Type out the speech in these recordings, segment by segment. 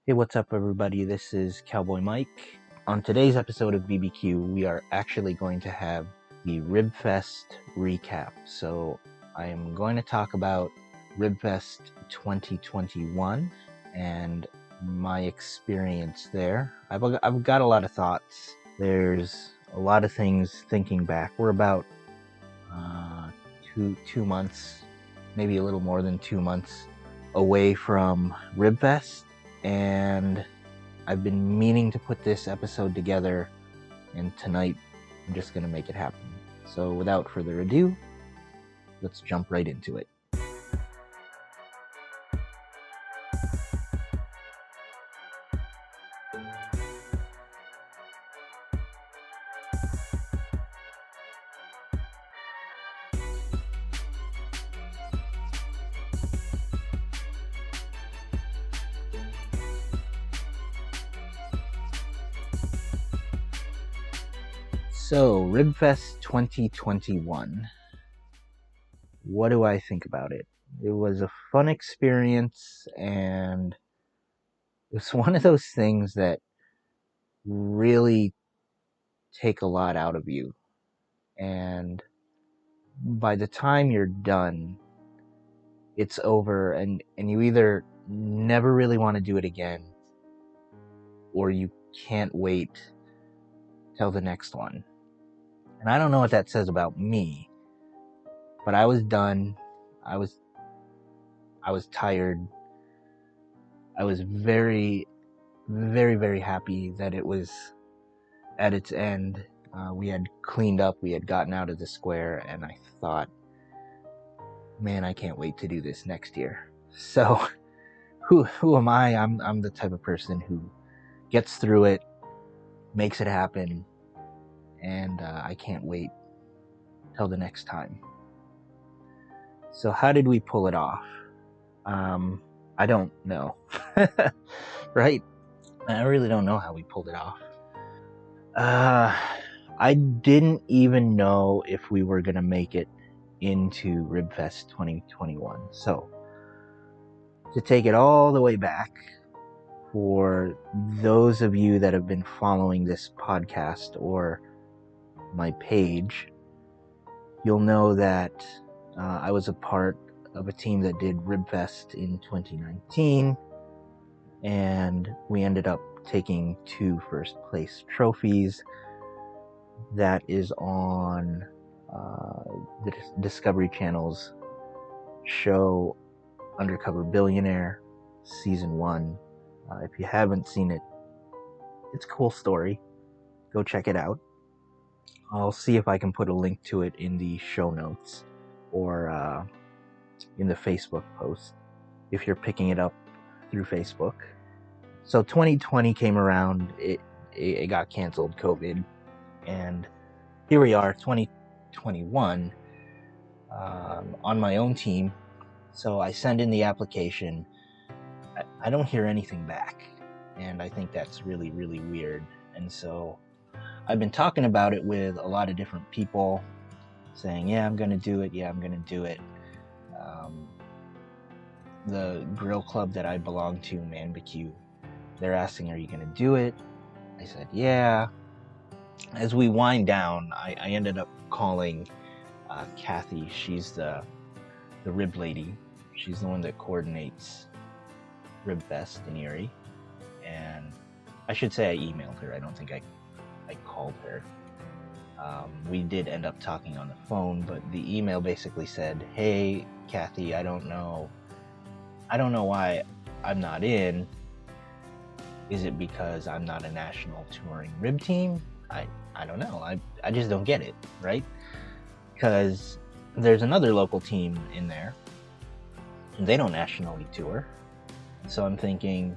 Hey, what's up, everybody? This is Cowboy Mike. On today's episode of BBQ, we are actually going to have the Ribfest recap. So I am going to talk about Ribfest 2021 and my experience there. I've got a lot of thoughts. There's a lot of things thinking back. We're about two months, maybe a little more than 2 months away from Ribfest. And I've been meaning to put this episode together, and tonight I'm just going to make it happen. So without further ado, let's jump right into it. So, Ribfest 2021. What do I think about it? It was a fun experience, and it's one of those things that really take a lot out of you. And by the time you're done, it's over, and you either never really want to do it again, or you can't wait till the next one. And I don't know what that says about me, but I was done. I was tired. I was very, very, very happy that it was at its end. We had cleaned up, we had gotten out of the square, and I thought, man, I can't wait to do this next year. So who am I? I'm the type of person who gets through it, makes it happen, and I can't wait till the next time. So how did we pull it off? I don't know. Right? I really don't know how we pulled it off. I didn't even know if we were gonna make it into Ribfest 2021. So, to take it all the way back, for those of you that have been following this podcast or my page, you'll know that I was a part of a team that did Ribfest in 2019, and we ended up taking 2 first place trophies. That is on the Discovery Channel's show Undercover Billionaire Season 1. If you haven't seen it, it's a cool story. Go check it out. I'll see if I can put a link to it in the show notes or in the Facebook post if you're picking it up through Facebook. So 2020 came around, it got canceled, COVID, and here we are, 2021, on my own team. So I send in the application. I don't hear anything back, and I think that's really, really weird. And so I've been talking about it with a lot of different people, saying, yeah, I'm going to do it. Yeah, I'm going to do it. The grill club that I belong to, Man-BQ, they're asking, are you going to do it? I said, yeah. As we wind down, I ended up calling Kathy. She's the rib lady. She's the one that coordinates Ribfest in Erie. And I should say I emailed her. I don't think I called her. We did end up talking on the phone, but the email basically said, hey, Kathy, I don't know why I'm not in. Is it because I'm not a national touring rib team? I don't know. I just don't get it, right? Because there's another local team in there, and they don't nationally tour. So I'm thinking,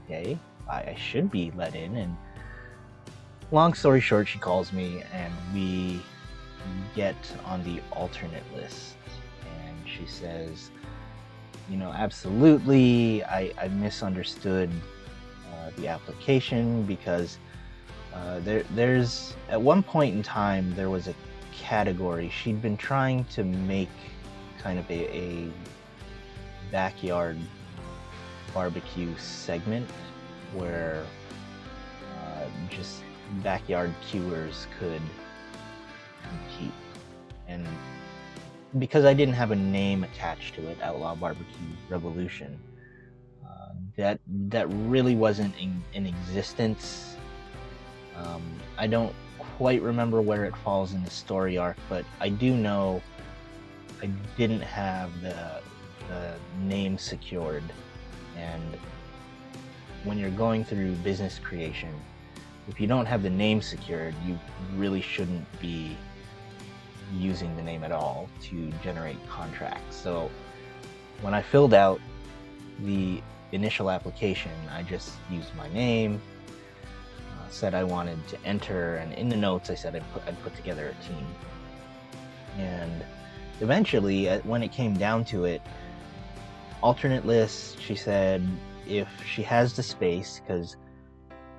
okay, I should be let in. And long story short, she calls me, and we get on the alternate list. And she says, absolutely, I misunderstood the application because there's at one point in time there was a category. She'd been trying to make kind of a backyard barbecue segment where just backyard queuers could compete. And because I didn't have a name attached to it, Outlaw Barbecue Revolution, that really wasn't in existence. I don't quite remember where it falls in the story arc, but I do know I didn't have the name secured. And when you're going through business creation, if you don't have the name secured, you really shouldn't be using the name at all to generate contracts. So when I filled out the initial application, I just used my name, said I wanted to enter, and in the notes I said I'd put together a team. And eventually, when it came down to it, alternate lists, she said if she has the space, because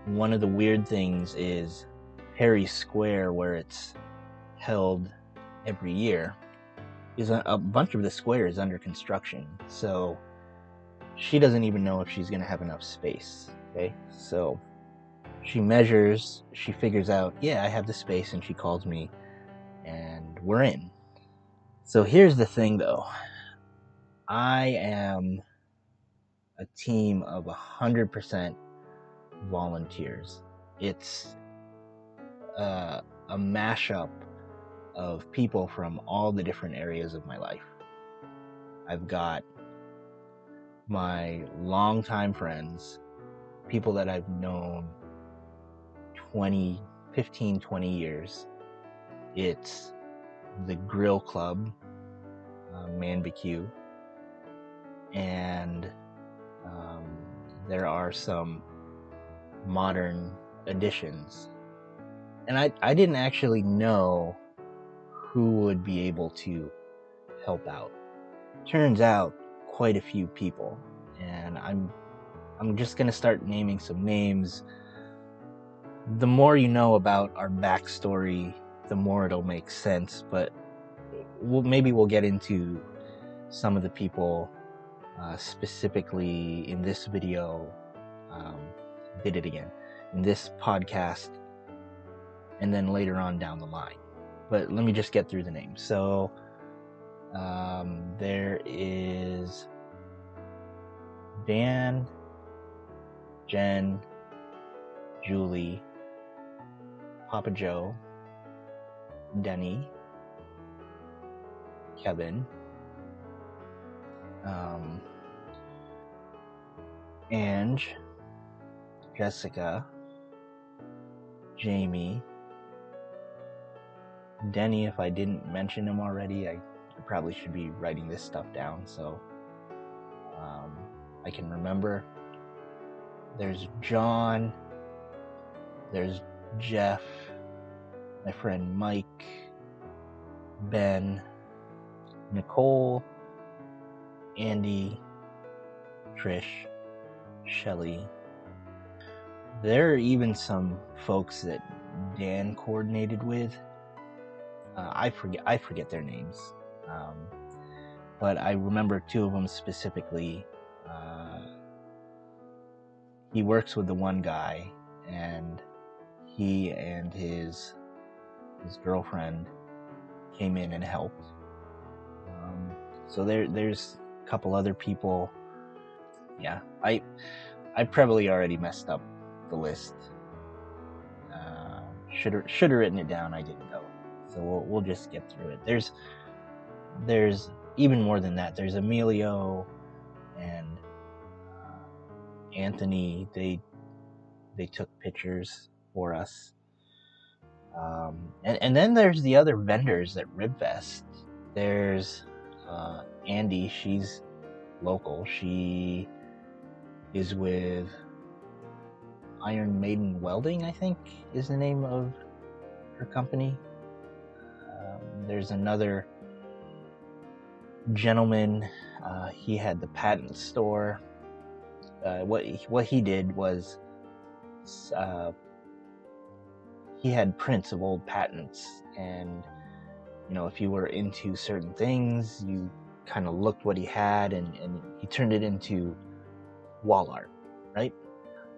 one of the weird things is Perry Square, where it's held every year, is a bunch of the square is under construction, so she doesn't even know if she's going to have enough space. Okay, so she measures, she figures out, yeah, I have the space, and she calls me, and we're in. So here's the thing, though. I am a team of 100% volunteers. It's a mashup of people from all the different areas of my life. I've got my longtime friends, people that I've known 15, 20 years. It's the Grill Club, Manbecue, and there are some modern additions. And I didn't actually know who would be able to help out. Turns out quite a few people, and I'm just gonna start naming some names. The more you know about our backstory, the more it'll make sense, but maybe we'll get into some of the people specifically in this video. Did it again in this podcast, and then later on down the line. But let me just get through the names. So there is Dan, Jen, Julie, Papa Joe, Denny, Kevin, Ange, Jessica, Jamie, Denny. If I didn't mention him already, I probably should be writing this stuff down so I can remember. There's John, there's Jeff, my friend Mike, Ben, Nicole, Andy, Trish, Shelly. There are even some folks that Dan coordinated with. I forget their names, but I remember two of them specifically. He works with the one guy, and he and his girlfriend came in and helped. So there's a couple other people. Yeah, I probably already messed up the list. Should have written it down. I didn't though. So we'll just get through it. There's even more than that. There's Emilio and Anthony. They took pictures for us. And then there's the other vendors at Ribfest. There's Andy. She's local. She is with Iron Maiden Welding, I think is the name of her company. There's another gentleman. He had the patent store. What he did was he had prints of old patents, and if you were into certain things, you kind of looked what he had, and he turned it into wall art, right?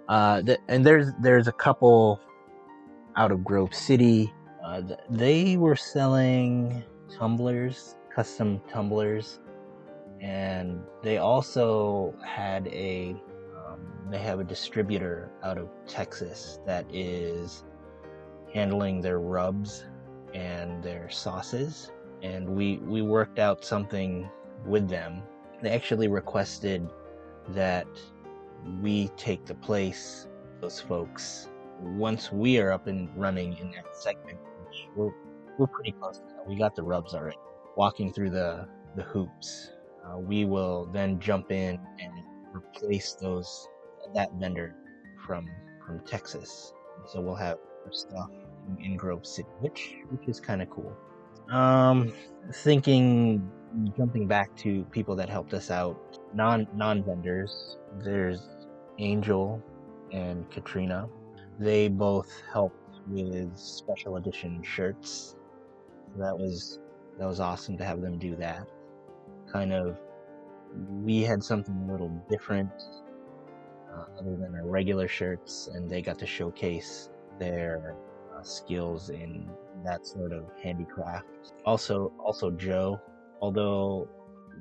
And there's a couple out of Grove City. They were selling tumblers, custom tumblers, and they also had they have a distributor out of Texas that is handling their rubs and their sauces, and we worked out something with them. They actually requested that we take the place of those folks once we are up and running in that segment, which we're pretty close to that. We got the rubs already. Walking through the hoops, we will then jump in and replace that vendor from Texas. So we'll have our stuff in Grove City, which is kind of cool. Jumping back to people that helped us out, non-vendors, there's Angel and Katrina. They both helped with special edition shirts. So that was awesome to have them do that. We had something a little different other than our regular shirts, and they got to showcase their skills in that sort of handicraft. Also Joe, although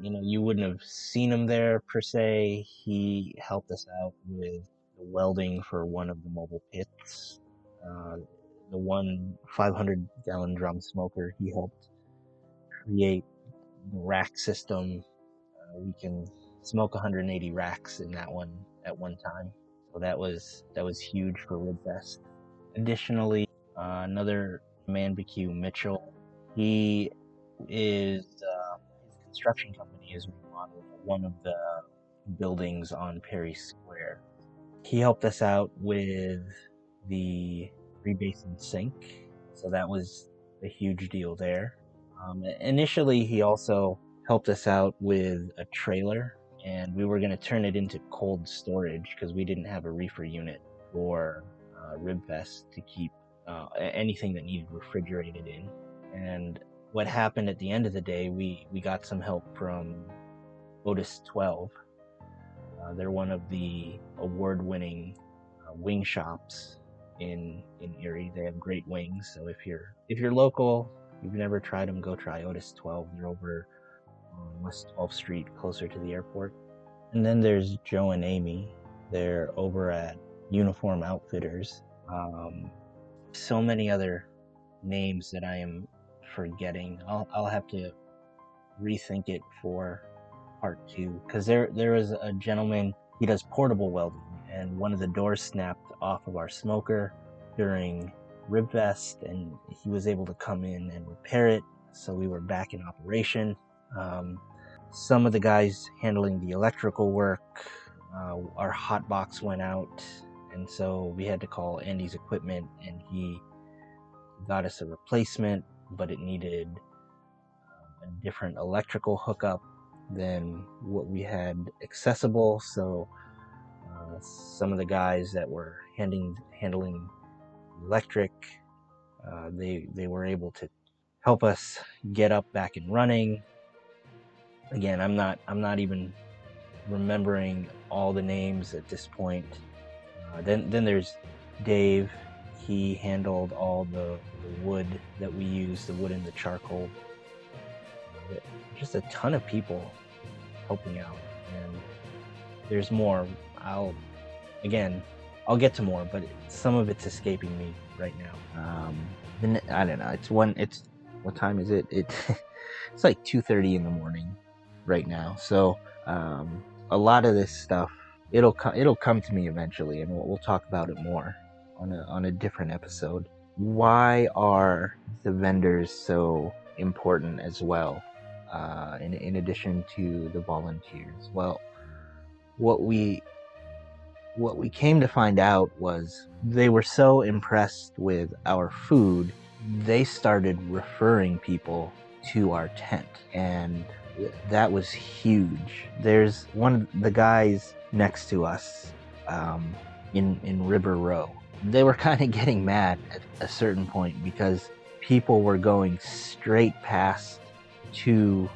you wouldn't have seen him there per se, he helped us out with the welding for one of the mobile pits. The one 500-gallon drum smoker, he helped create the rack system. We can smoke 180 racks in that one at one time. So that was huge for Ribfest. Additionally, another barbecue, Mitchell, he is his construction company is remodeling one of the buildings on Perry Square. He helped us out with the three-basin sink, so that was a huge deal there. Initially, he also helped us out with a trailer, and we were going to turn it into cold storage because we didn't have a reefer unit for Ribfest to keep anything that needed refrigerated in. And what happened at the end of the day, we got some help from Otis 12. They're one of the award-winning wing shops in Erie. They have great wings, so if you're local, you've never tried them, go try Otis 12. They're over on West 12th Street, closer to the airport. And then there's Joe and Amy. They're over at Uniform Outfitters. So many other names that I am forgetting. I'll have to rethink it for part 2, because there was a gentleman, he does portable welding, and one of the doors snapped off of our smoker during Ribfest, and he was able to come in and repair it, so we were back in operation. Some of the guys handling the electrical work, our hot box went out, and so we had to call Andy's Equipment, and he got us a replacement, but it needed a different electrical hookup than what we had accessible. So some of the guys that were handling electric, they were able to help us get up back and running. Again, I'm not even remembering all the names at this point. Then there's Dave. He handled all the wood that we use, the wood and the charcoal. Just a ton of people helping out, and there's more. I'll get to more, but some of it's escaping me right now. I don't know. What time is it? It's like 2:30 in the morning right now. So a lot of this stuff, it'll come to me eventually, and we'll talk about it more on a different episode. Why are the vendors so important as well? In addition to the volunteers, well, what we came to find out was they were so impressed with our food, they started referring people to our tent, and that was huge. There's one of the guys next to us in River Row. They were kind of getting mad at a certain point because people were going straight past 2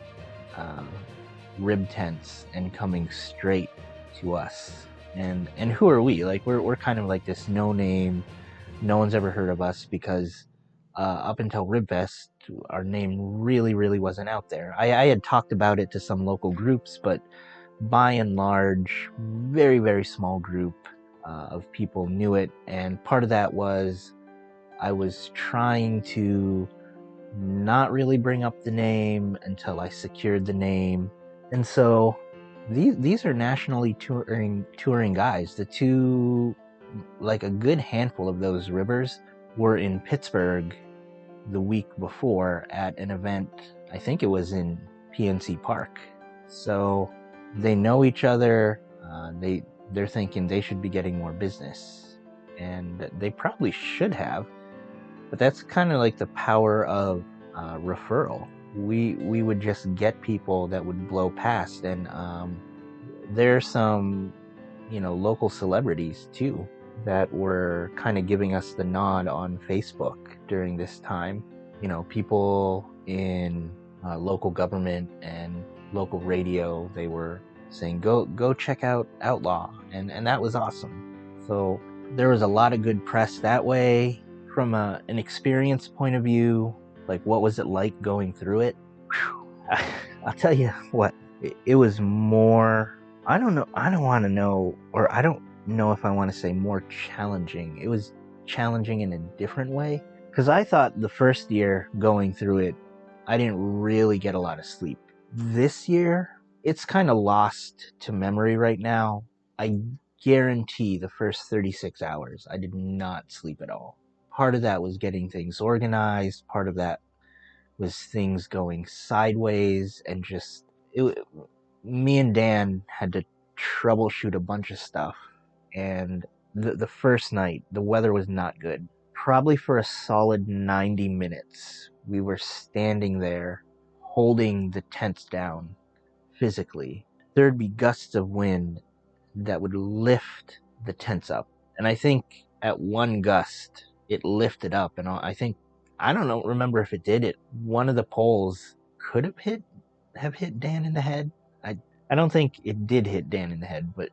rib tents and coming straight to us. And who are we? Like we're kind of like this no name, no one's ever heard of us, because up until Ribfest, our name really wasn't out there. I had talked about it to some local groups, but by and large, very small group of people knew it. And part of that was I was trying to not really bring up the name until I secured the name. And so these are nationally touring guys. The two, like a good handful of those ribbers, were in Pittsburgh the week before at an event. I think it was in PNC Park. So they know each other. They're thinking they should be getting more business, and they probably should have. But that's kind of like the power of referral. We would just get people that would blow past, and there's some local celebrities too that were kind of giving us the nod on Facebook during this time. People in local government and local radio, they were saying go check out Outlaw, and that was awesome. So there was a lot of good press that way. From an experience point of view, like what was it like going through it? I'll tell you what, it was more, I don't want to know, or I don't know if I want to say more challenging. It was challenging in a different way, because I thought the first year going through it, I didn't really get a lot of sleep. This year, it's kind of lost to memory right now. I guarantee the first 36 hours, I did not sleep at all. Part of that was getting things organized. Part of that was things going sideways, and just me and Dan had to troubleshoot a bunch of stuff. And the first night, the weather was not good. Probably for a solid 90 minutes, we were standing there holding the tents down physically. There'd be gusts of wind that would lift the tents up. And I think at one gust, it lifted up. And I don't remember if it did it. One of the poles could have hit Dan in the head. I don't think it did hit Dan in the head, but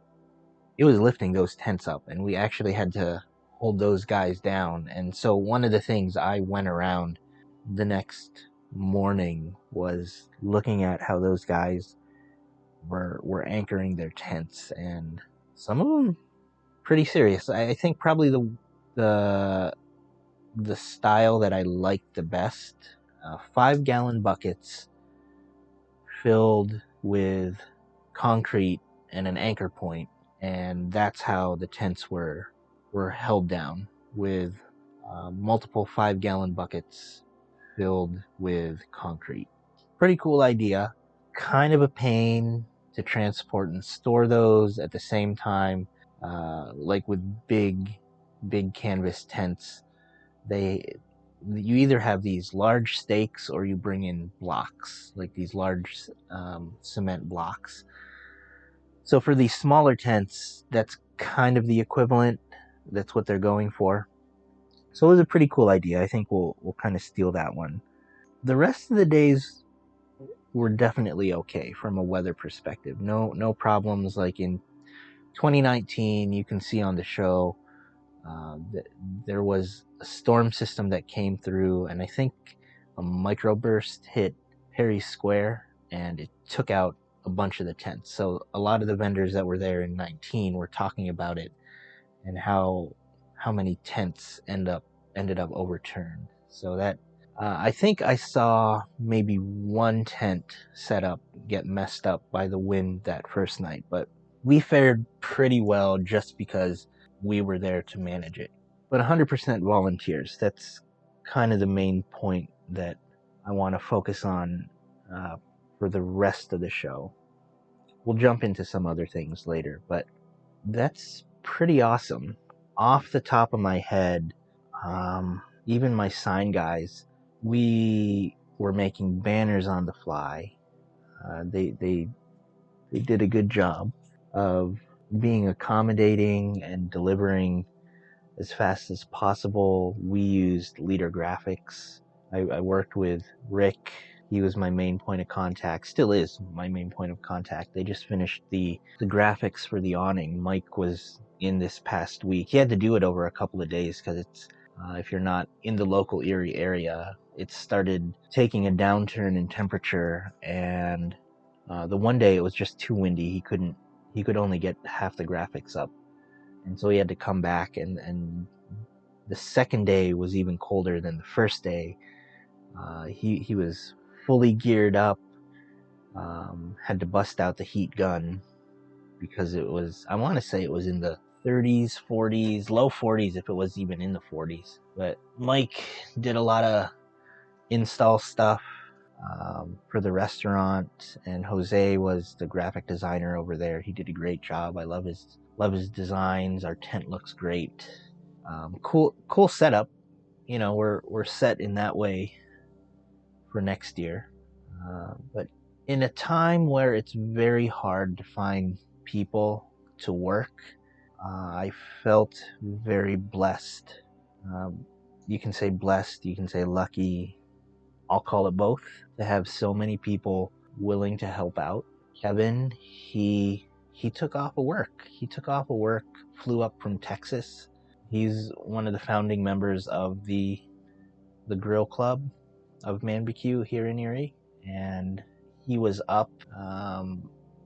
it was lifting those tents up, and we actually had to hold those guys down. And so one of the things I went around the next morning was looking at how those guys were anchoring their tents, and some of them pretty serious. I think probably the style that I liked the best, 5-gallon buckets filled with concrete and an anchor point, and that's how the tents were held down, with multiple 5-gallon buckets filled with concrete. Pretty cool idea. Kind of a pain to transport and store those at the same time. Like with big canvas tents, you either have these large stakes or you bring in blocks, like these large cement blocks. So for these smaller tents, that's kind of the equivalent. That's what they're going for. So it was a pretty cool idea. I think we'll kind of steal that one. The rest of the days were definitely okay from a weather perspective. No problems. Like in 2019, you can see on the show that there was a storm system that came through, and I think a microburst hit Perry Square, and it took out a bunch of the tents. So a lot of the vendors that were there in 19 were talking about it, and how many tents ended up overturned. So that I think I saw maybe one tent set up get messed up by the wind that first night, but we fared pretty well just because we were there to manage it. But 100% volunteers. That's kind of the main point that I want to focus on for the rest of the show. We'll jump into some other things later, but that's pretty awesome. Off the top of my head, even my sign guys, we were making banners on the fly. They did a good job of being accommodating and delivering as fast as possible. We used Leader Graphics. I worked with Rick. He was my main point of contact, still is my main point of contact. They just finished the graphics for the awning. Mike was in this past week. He had to do it over a couple of days because it's, if you're not in the local Erie area, it started taking a downturn in temperature, and the one day it was just too windy. He could only get half the graphics up, and so he had to come back, and the second day was even colder than the first day. He was fully geared up, had to bust out the heat gun because it was, I want to say it was in the 30s, 40s, low 40s if it was even in the 40s. But Mike did a lot of install stuff for the restaurant, and Jose was the graphic designer over there. He did a great job. I love his designs. Our tent looks great. Cool setup. You know, we're set in that way for next year. But in a time where it's very hard to find people to work, I felt very blessed. You can say blessed, you can say lucky. I'll call it both, to have so many people willing to help out. Kevin, he took off of work. He took off of work, flew up from Texas. He's one of the founding members of the Grill Club of Barbecue here in Erie, and he was up a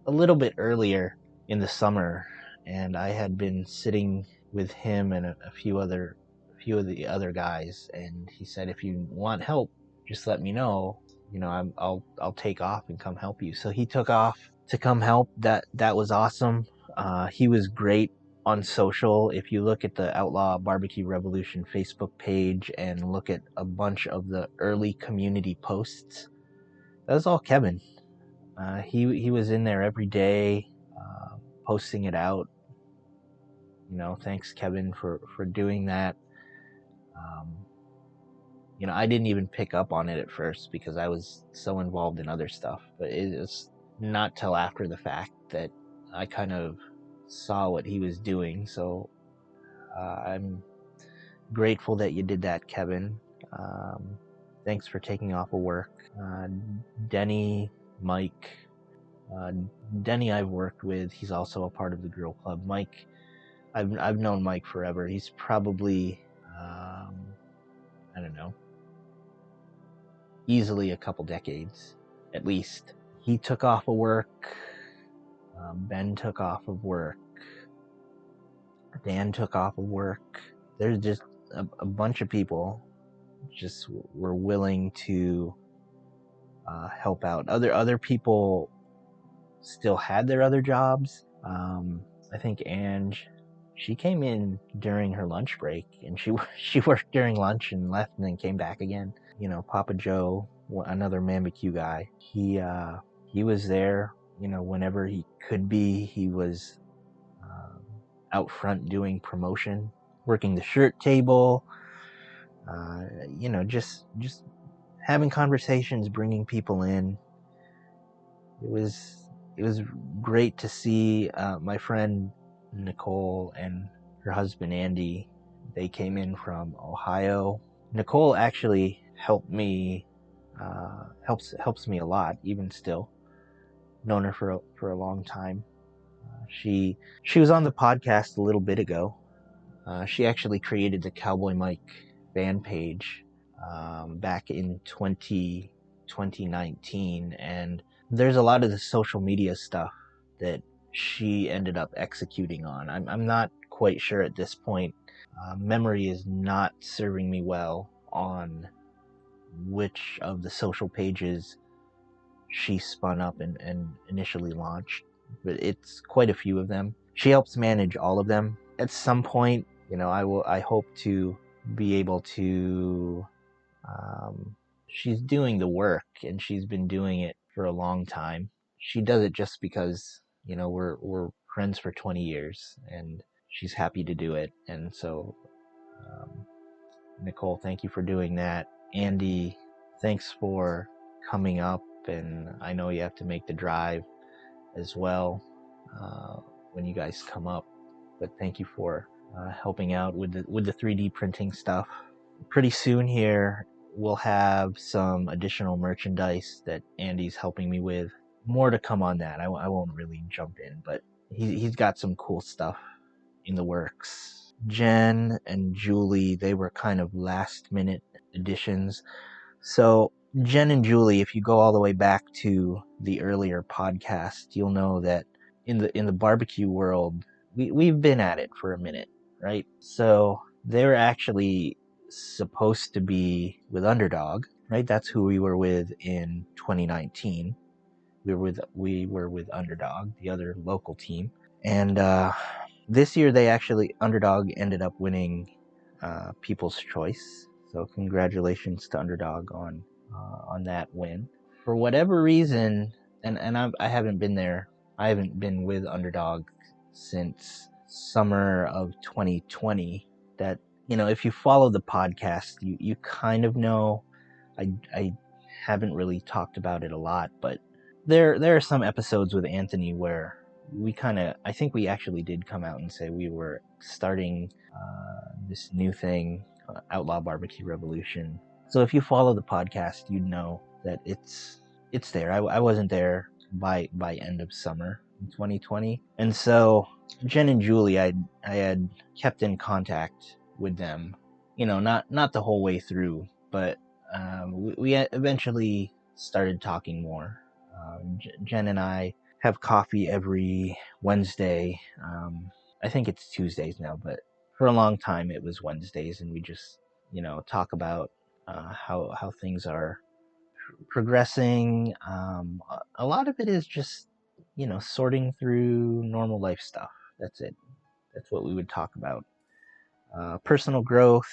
little bit earlier in the summer, and I had been sitting with him and a few of the other guys, and he said, if you want help, just let me know. You know, I'll take off and come help you. So he took off to come help. That was awesome. He was great on social. If you look at the Outlaw Barbecue Revolution Facebook page and look at a bunch of the early community posts, that was all Kevin. He was in there every day, posting it out. You know, thanks Kevin for doing that. You know, I didn't even pick up on it at first because I was so involved in other stuff, but it was not till after the fact that I kind of saw what he was doing. So I'm grateful that you did that, Kevin. Thanks for taking off of work. Denny, Mike. Denny I've worked with. He's also a part of the Grill Club. Mike, I've known Mike forever. He's probably, I don't know, easily a couple decades, at least. He took off of work. Ben took off of work. Dan took off of work. There's just a bunch of people just were willing to help out. Other people still had their other jobs. I think Ange, she came in during her lunch break, and she worked during lunch and left and then came back again. You know, Papa Joe, another Barbecue guy, he was there, you know, whenever he could be. He was out front doing promotion, working the shirt table, you know, just having conversations, bringing people in. It was great to see my friend Nicole and her husband Andy. They came in from Ohio. Nicole actually helped me, helps me a lot, even still. Known her for a long time. She was on the podcast a little bit ago. She actually created the Cowboy Mike fan page back in 2019, and there's a lot of the social media stuff that she ended up executing on. I'm not quite sure at this point. Memory is not serving me well on which of the social pages she spun up and initially launched, but it's quite a few of them. She helps manage all of them. At some point, you know, I hope to be able to, she's doing the work, and she's been doing it for a long time. She does it just because, you know, we're friends for 20 years, and she's happy to do it. And so, Nicole, thank you for doing that. Andy, thanks for coming up, and I know you have to make the drive as well when you guys come up, but thank you for helping out with the 3D printing stuff. Pretty soon here, we'll have some additional merchandise that Andy's helping me with. More to come on that. I won't really jump in, but he's got some cool stuff in the works. Jen and Julie, they were kind of last minute additions. So Jen and Julie, if you go all the way back to the earlier podcast, you'll know that in the barbecue world, we've been at it for a minute, right? So they're actually supposed to be with Underdog, right? That's who we were with in 2019. We were with Underdog, the other local team, and this year Underdog ended up winning People's Choice. So congratulations to Underdog on that win. For whatever reason, and I haven't been there. I haven't been with Underdog since summer of 2020. That, if you follow the podcast, you kind of know. I haven't really talked about it a lot, but there are some episodes with Anthony where I think we actually did come out and say we were starting this new thing, Outlaw Barbecue Revolution. So if you follow the podcast, you'd know that it's there. I wasn't there by end of summer in 2020, and so Jen and Julie, I had kept in contact with them, not the whole way through, but we eventually started talking more. Jen and I have coffee every Wednesday. I think it's Tuesdays now, but for a long time it was Wednesdays, and we just, talk about how things are progressing. A lot of it is just, sorting through normal life stuff. That's it. That's what we would talk about. Personal growth,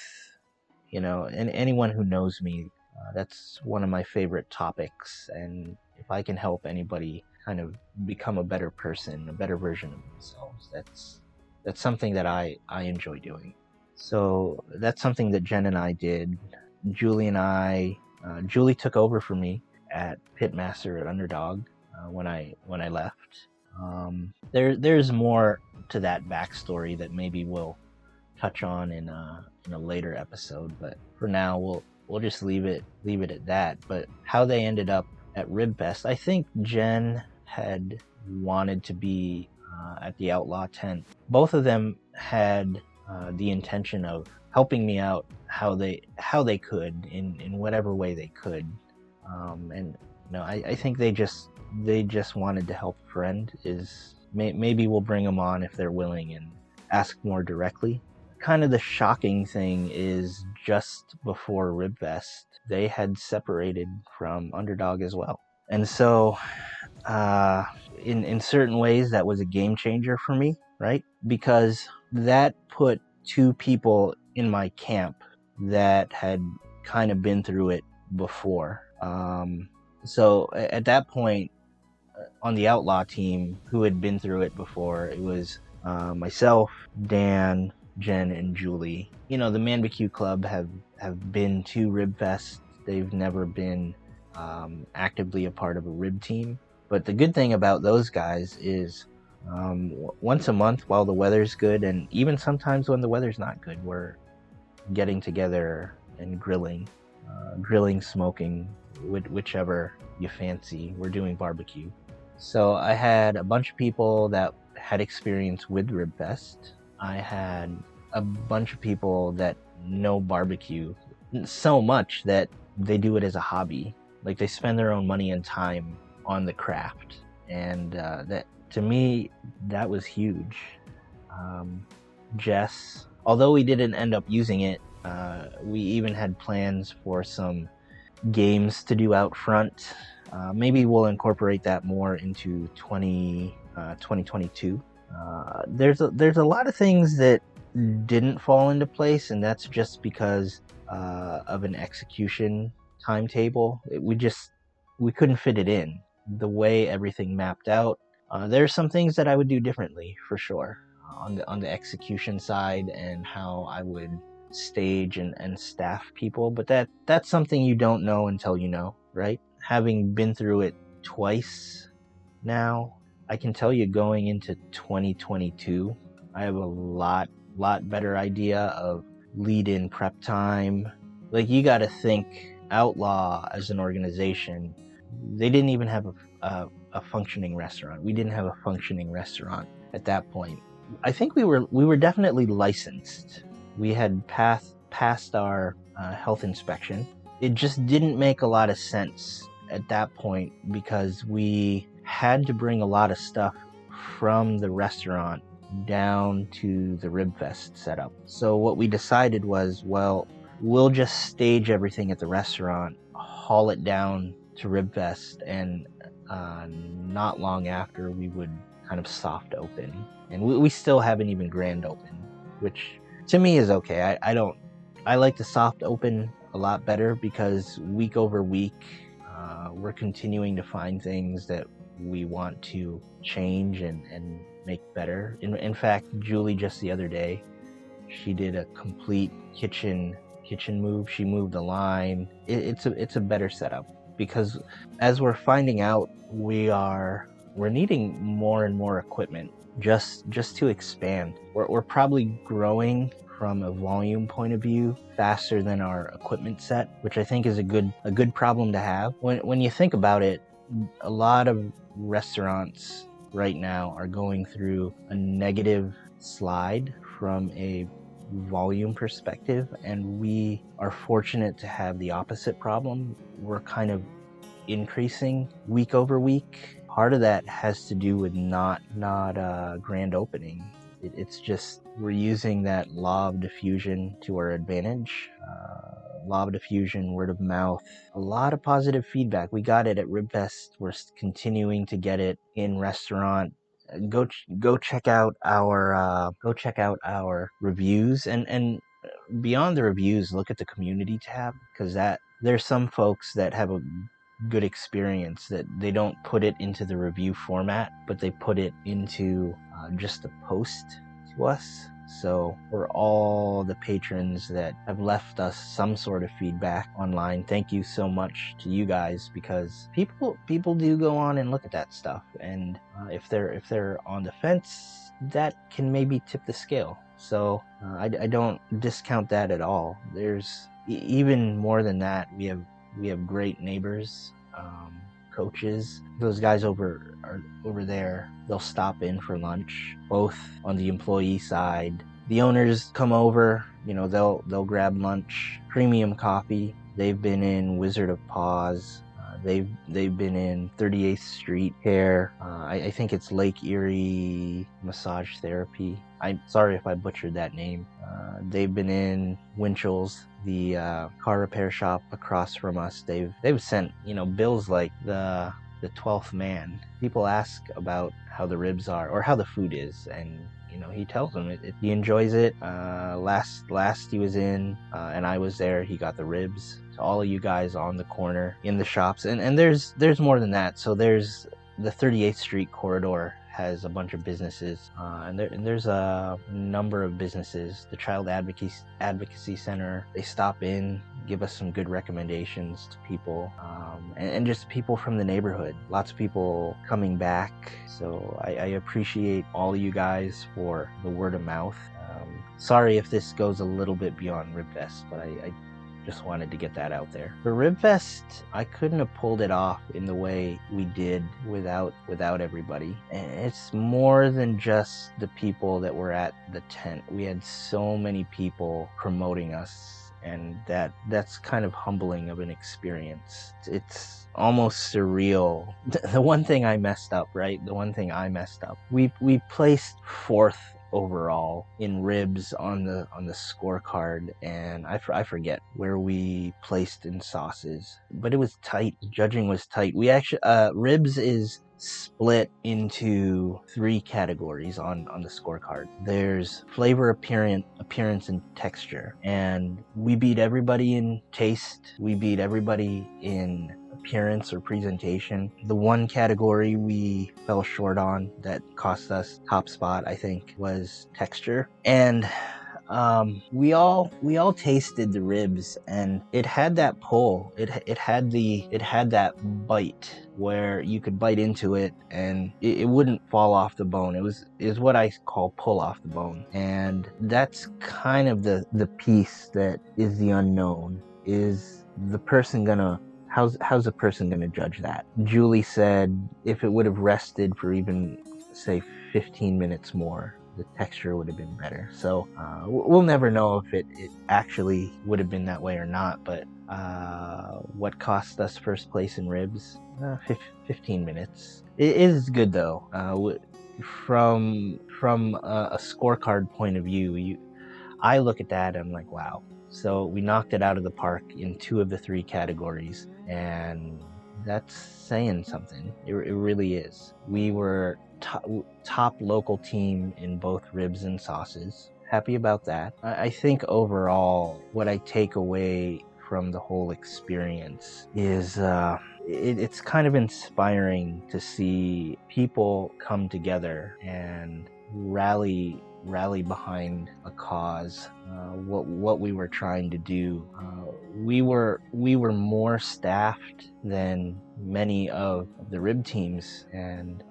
and anyone who knows me, that's one of my favorite topics. And if I can help anybody kind of become a better person, a better version of themselves, that's something that I enjoy doing. So that's something that Jen and I did. Julie and Julie took over for me at Pitmaster at Underdog when I left. There's more to that backstory that maybe we'll touch on in a later episode, but for now we'll just leave it at that. But how they ended up at Ribfest, I think Jen had wanted to be at the Outlaw tent. Both of them had the intention of helping me out how they could in whatever way they could, and I think they just wanted to help a friend. Maybe we'll bring them on if they're willing and ask more directly. Kind of the shocking thing is just before Ribfest, they had separated from Underdog as well. And so in certain ways, that was a game changer for me, right? Because that put two people in my camp that had kind of been through it before. So at that point, on the Outlaw team, who had been through it before, it was myself, Dan, Jen, and Julie. The Manbecue Club have been to Ribfest. They've never been actively a part of a rib team. But the good thing about those guys is once a month while the weather's good, and even sometimes when the weather's not good, we're getting together and grilling, smoking, whichever you fancy. We're doing barbecue. So I had a bunch of people that had experience with Ribfest. I had a bunch of people that know barbecue so much that they do it as a hobby. Like, they spend their own money and time on the craft. And that, to me, that was huge. Jess, although we didn't end up using it, we even had plans for some games to do out front. Maybe we'll incorporate that more into 2022. There's a lot of things that didn't fall into place, and that's just because of an execution timetable. We couldn't fit it in the way everything mapped out. There's some things that I would do differently for sure on the execution side, and how I would stage and staff people, but that's something you don't know until you know, right? Having been through it twice now, I can tell you, going into 2022, I have a lot better idea of lead-in prep time. Like, you got to think Outlaw as an organization, they didn't even have a functioning restaurant. We didn't have a functioning restaurant at that point. I think we were definitely licensed. We had passed our health inspection. It just didn't make a lot of sense at that point because we had to bring a lot of stuff from the restaurant down to the Ribfest setup. So what we decided was, well, we'll just stage everything at the restaurant, haul it down to Ribfest, and not long after we would kind of soft open. And we still haven't even grand opened, which to me is okay. I like the soft open a lot better because week over week, we're continuing to find things that we want to change and make better. In fact, Julie just the other day, she did a complete kitchen move. She moved the line. It's a better setup because as we're finding out, we're needing more and more equipment just to expand. We're probably growing from a volume point of view faster than our equipment set, which I think is a good problem to have. When you think about it, a lot of restaurants right now are going through a negative slide from a volume perspective, and we are fortunate to have the opposite problem. We're kind of increasing week over week. Part of that has to do with not grand opening. It's just we're using that law of diffusion to our advantage. Law of diffusion, word of mouth, a lot of positive feedback. We got it at Ribfest. We're continuing to get it in restaurant. Go check out our reviews, and beyond the reviews, look at the community tab, because there's some folks that have a good experience that they don't put it into the review format, but they put it into just a post to us. So for all the patrons that have left us some sort of feedback online, thank you so much to you guys, because people do go on and look at that stuff, and if they're on the fence, that can maybe tip the scale. So I don't discount that at all. There's even more than that. We have great neighbors, coaches. Those guys over there, they'll stop in for lunch, both on the employee side. The owners come over, they'll grab lunch. Premium coffee. They've been in Wizard of Paws. They've been in 38th Street Hair. I think it's Lake Erie Massage Therapy. I'm sorry if I butchered that name. They've been in Winchell's, the car repair shop across from us. They've sent bills like the 12th man. People ask about how the ribs are or how the food is, and he tells them he enjoys it. Last he was in, and I was there, he got the ribs. So all of you guys on the corner in the shops, and there's more than that. So there's the 38th Street corridor has a bunch of businesses, and there's a number of businesses. The Child Advocacy Center, they stop in, give us some good recommendations to people, and just people from the neighborhood. Lots of people coming back. So I appreciate all of you guys for the word of mouth. Sorry if this goes a little bit beyond Ribfest, but I just wanted to get that out there. For Ribfest, I couldn't have pulled it off in the way we did without everybody. And it's more than just the people that were at the tent. We had so many people promoting us, and that's kind of humbling of an experience. It's almost surreal. The one thing I messed up, right? We placed 4th overall in ribs on the scorecard, and I forget where we placed in sauces, but it was tight. Judging was tight. We actually ribs is split into 3 categories on the scorecard. There's flavor, appearance, and texture, and we beat everybody in taste. We beat everybody in appearance or presentation. The one category we fell short on that cost us top spot, I think, was texture. And we all tasted the ribs, and it had that pull. It had that bite where you could bite into it and it wouldn't fall off the bone. Is what I call pull off the bone. And that's kind of the piece that is the unknown, is the person gonna, how's a person gonna judge that? Julie said if it would have rested for even, say, 15 minutes more, the texture would have been better. So we'll never know if it actually would have been that way or not, but what cost us first place in ribs? 15 minutes. It is good though. From a scorecard point of view, I look at that and I'm like, wow. So we knocked it out of the park in 2 of the 3 categories, and that's saying something. It really is. We were top local team in both ribs and sauces. Happy about that. I think overall, what I take away from the whole experience is it's kind of inspiring to see people come together and rally behind a cause. What we were trying to do. We were more staffed than many of the rib teams, and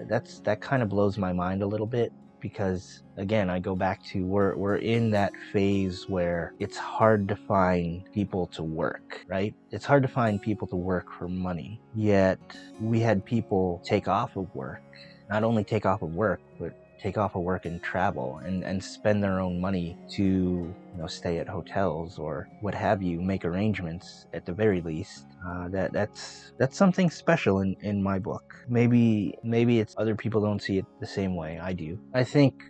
that kind of blows my mind a little bit, because again, I go back to we're in that phase where it's hard to find people to work, right? It's hard to find people to work for money. Yet we had people take off of work, not only take off of work, but take off of work and travel and spend their own money to stay at hotels or what have you, make arrangements at the very least. That's something special in my book. Maybe it's other people don't see it the same way I do. I think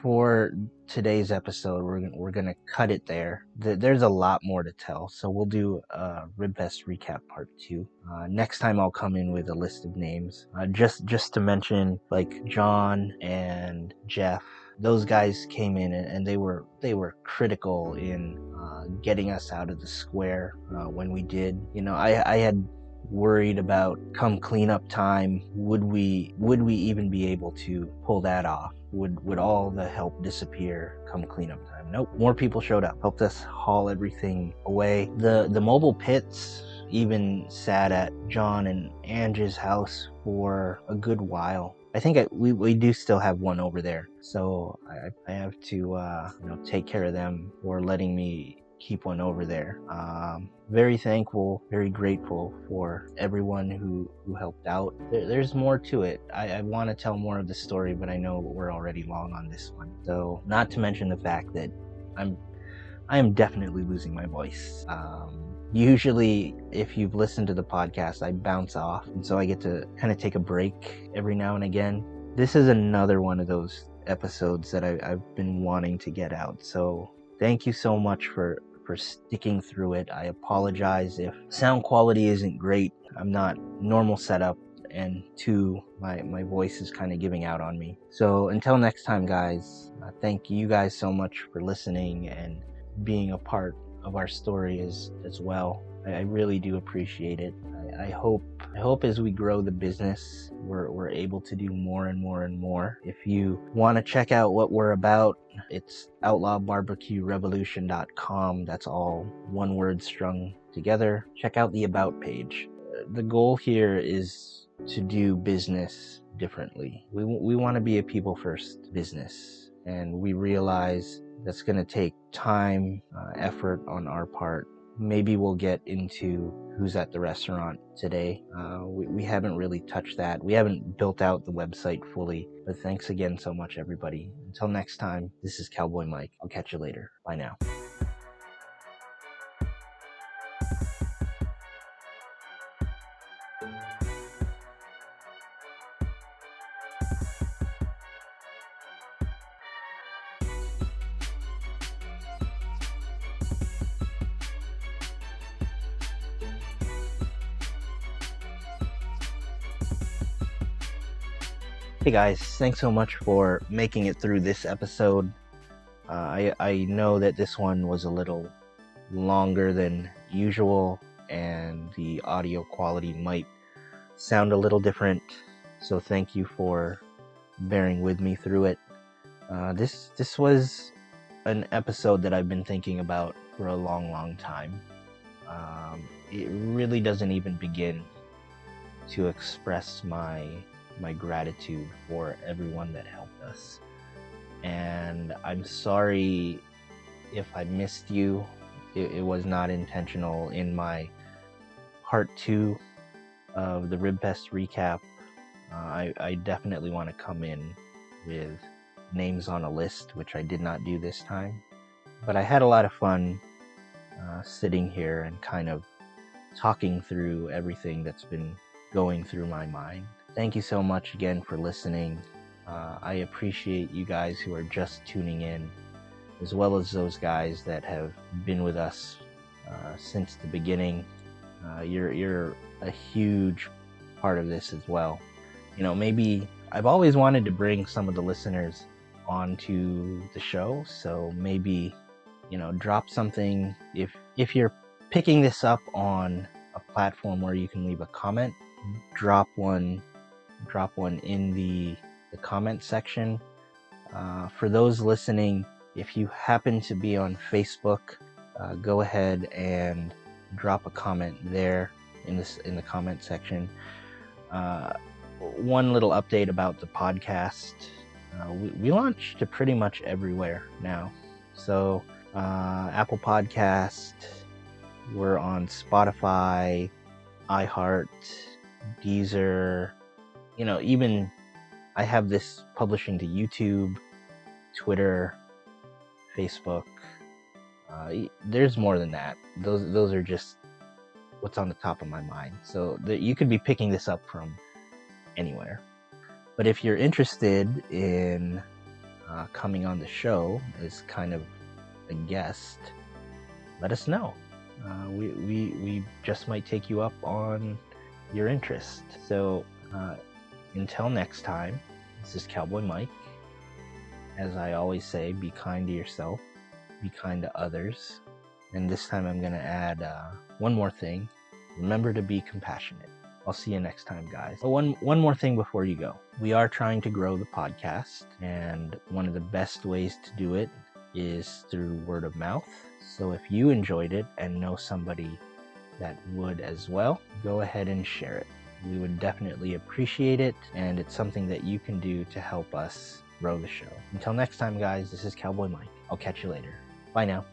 for today's episode, we're gonna cut it there. There's a lot more to tell, so we'll do a Ribfest recap part 2. Next time I'll come in with a list of names, just to mention, like John and Jeff. Those guys came in and they were critical in getting us out of the square when we did. I had worried about come cleanup time, would we even be able to pull that off? Would all the help disappear come cleanup time? Nope. More people showed up, helped us haul everything away. The mobile pits even sat at John and Angie's house for a good while. I think we do still have one over there, so I have to take care of them for letting me keep one over there. Very thankful, very grateful for everyone who helped out. There's more to it. I want to tell more of the story, but I know we're already long on this one. So, not to mention the fact that I am definitely losing my voice. Usually, if you've listened to the podcast, I bounce off, and so I get to kind of take a break every now and again. This is another one of those episodes that I've been wanting to get out. So thank you so much for sticking through it. I apologize if sound quality isn't great. I'm not normal setup, and 2, my voice is kind of giving out on me. So until next time, guys, thank you guys so much for listening and being a part of our story as well. I really do appreciate it. I hope as we grow the business, we're able to do more and more and more. If you want to check out what we're about, it's outlawbarbecuerevolution.com. That's all one word strung together. Check out the About page. The goal here is to do business differently. We want to be a people first business, and we realize that's going to take time, effort on our part. Maybe we'll get into who's at the restaurant today. We haven't really touched that. We haven't built out the website fully. But thanks again so much, everybody. Until next time, this is Cowboy Mike. I'll catch you later. Bye now. Hey guys, thanks so much for making it through this episode. I know that this one was a little longer than usual, and the audio quality might sound a little different, so thank you for bearing with me through it. This was an episode that I've been thinking about for a long time. It really doesn't even begin to express my gratitude for everyone that helped us. And I'm sorry if I missed you, it was not intentional. In my part 2 of the Ribfest recap, I definitely want to come in with names on a list, which I did not do this time. But I had a lot of fun sitting here and kind of talking through everything that's been going through my mind. Thank you so much again for listening. I appreciate you guys who are just tuning in, as well as those guys that have been with us since the beginning. You're a huge part of this as well. You know, maybe I've always wanted to bring some of the listeners onto the show, so maybe, you know, drop something. If you're picking this up on a platform where you can leave a comment, drop one in the comment section. For those listening, if you happen to be on Facebook, go ahead and drop a comment there in the comment section. One little update about the podcast: we launched to pretty much everywhere now. So Apple Podcast, we're on Spotify, iHeart, Deezer. You know, even I have this publishing to YouTube, Twitter, Facebook. There's more than that. Those are just what's on the top of my mind. So you could be picking this up from anywhere. But if you're interested in coming on the show as kind of a guest, let us know. We just might take you up on your interest. So until next time, this is Cowboy Mike. As I always say, be kind to yourself, be kind to others. And this time I'm going to add one more thing. Remember to be compassionate. I'll see you next time, guys. Oh, one more thing before you go. We are trying to grow the podcast, and one of the best ways to do it is through word of mouth. So if you enjoyed it and know somebody that would as well, go ahead and share it. We would definitely appreciate it, and it's something that you can do to help us grow the show. Until next time, guys, this is Cowboy Mike. I'll catch you later. Bye now.